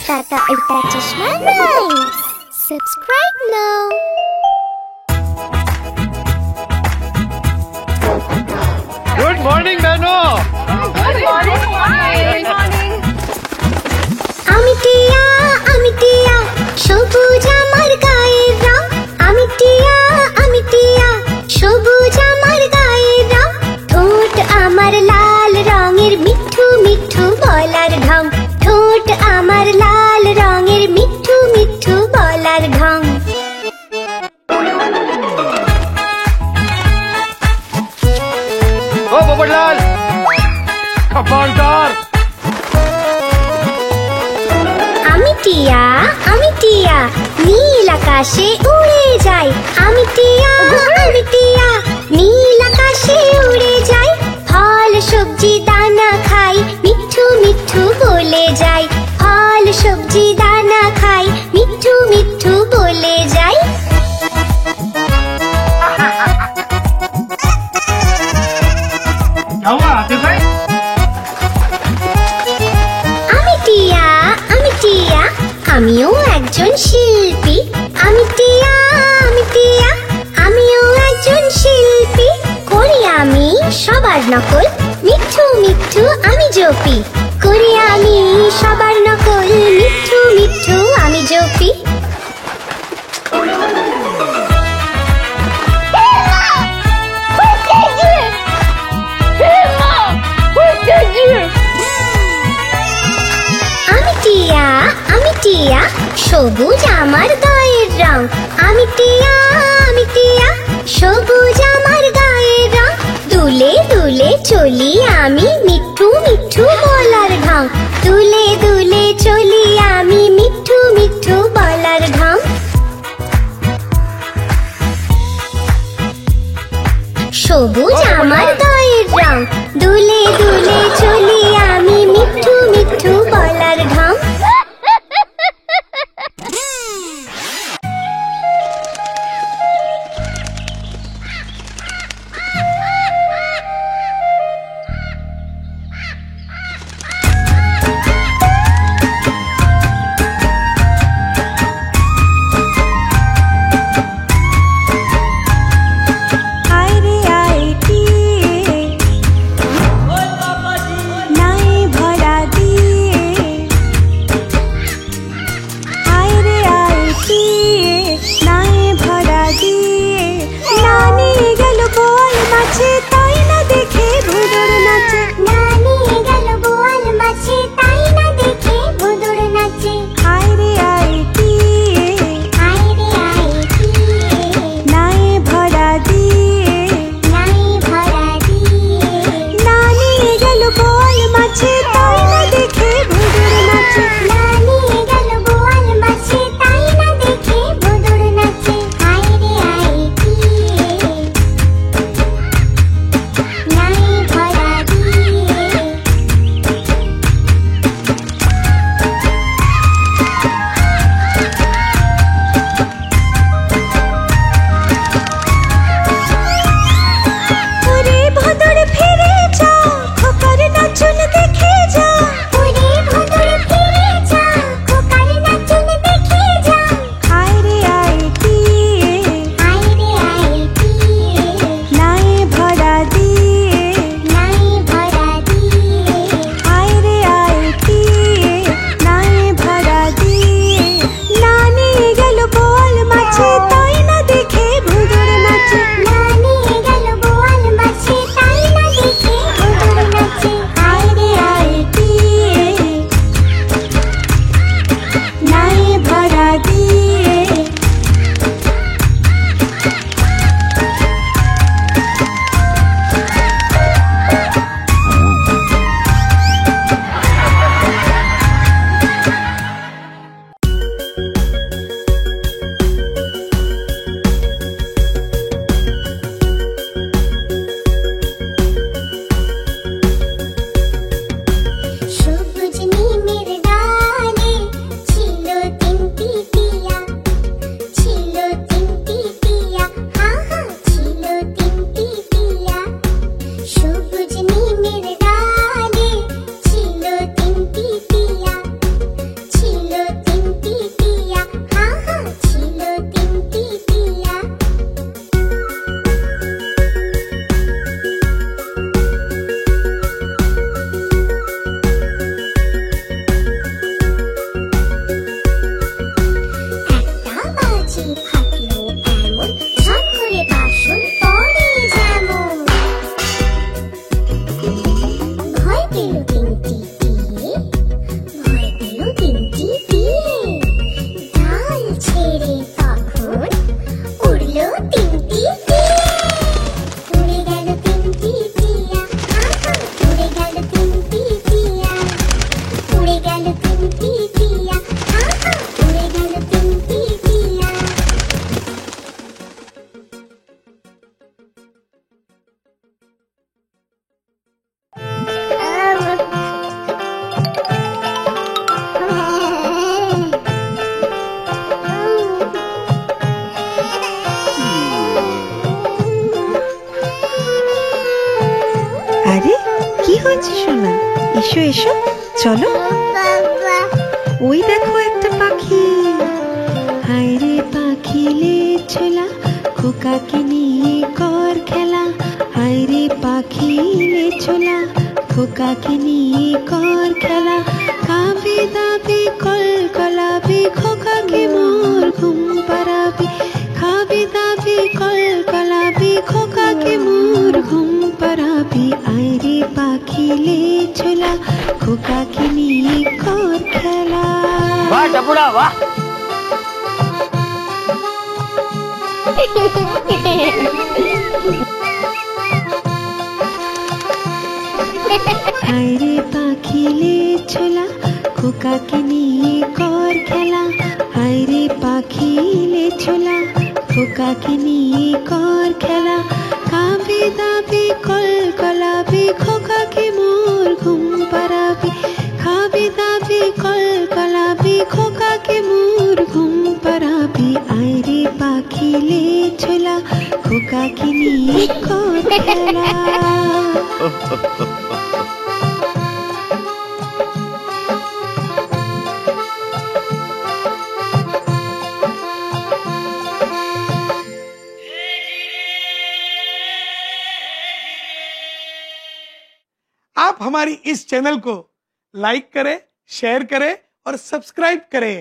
Tata Ulta Chashma Rhymes. Subscribe now. Good morning, Beno. Good morning. Good morning. আমি টিয়া সবুজ আমার গায়ের রং আমি টিয়া সবুজ আমার গায়ের রং ঠোঁট আমার লাল রঙের মিঠু মিঠু বলার ঢং ঠোঁট আমার লাল রঙের মিঠু মিঠু বলার ঢং Oh, Popadlal. Kapandar. আমি টিয়া নীল আকাশে উড়ে যাই আমি টিয়া নীল আকাশে উড়ে যাই ফল সবজি দানা খাই মিঠু মিঠু বলে যাই ফল সবজি দানা খাই মিঠু মিঠু বলে যাই क्या हुआ आतिफ भाई? আমি টিয়া আমিও একজন শিল্পী আমি টিয়া আমিও একজন শিল্পী করি আমি সবার নকল মিঠু মিঠু আমি জপি করি আমি সবার নকল মিঠু মিঠু আমি জপি আমি টিয়া সবুজ আমার গায়ের রং আমি টিয়া সবুজ আমার গায়ের রং দুলে দুলে চলি আমি মিঠু মিঠু বলার ঢং দুলে দুলে চলি আমি মিঠু মিঠু বলার ঢং সবুজ আমার গায়ের রং দুলে দুলে চলি আমি মিঠু মিঠু বলার ঢং পেল তিনটি টিয়ে, ভয় পেল তিনটি টিয়ে। ডাল ছেড়ে তখন উড়লো তিনটি টিয়ে। উড়ে গেল তিনটি টিয়া, আহা, উড়ে গেল তিনটি টিয়া। উড়ে গেল তিনটি টিয়া, আহা, উড়ে গেল তিনটি টিয়া। আরে কি হয়েছে সোনা? এসো এসো, চলো। ওই দেখো একটা পাখি। হায় রে পাখি লে ছোলা, খোকাকে নিয়ে কর খেলা। হায় রে পাখি লে ছোলা, খোকাকে নিয়ে কর খেলা। খাবি দাবি কল কলাবি, খোকাকে মোর ঘুম পাড়াবি। খাবি দাবি কল কলাবি, খোকাকে মোর ঘুম পাড়াবি। আয় রে পাখি লে ছোলা, খোকাকে নিয়ে কর খেলা। वाह टपुड़ा वाह। হায় রে পাখি লে ছোলা, খোকাকে নিয়ে কর খেলা। হায় রে পাখি লে ছোলা, খোকাকে নিয়ে কর খেলা। খাবি দাবি কল কলাবি, খোকাকে মোর ঘুম পাড়াবি। খাবি দাবি কল কলাবি, খোকাকে মোর ঘুম পাড়াবি। আয় রে পাখি লে ছোলা, খোকাকে নিয়ে কর খেলা। आप हमारी इस चैनल को लाइक करें, शेयर करें और सब्सक्राइब करें।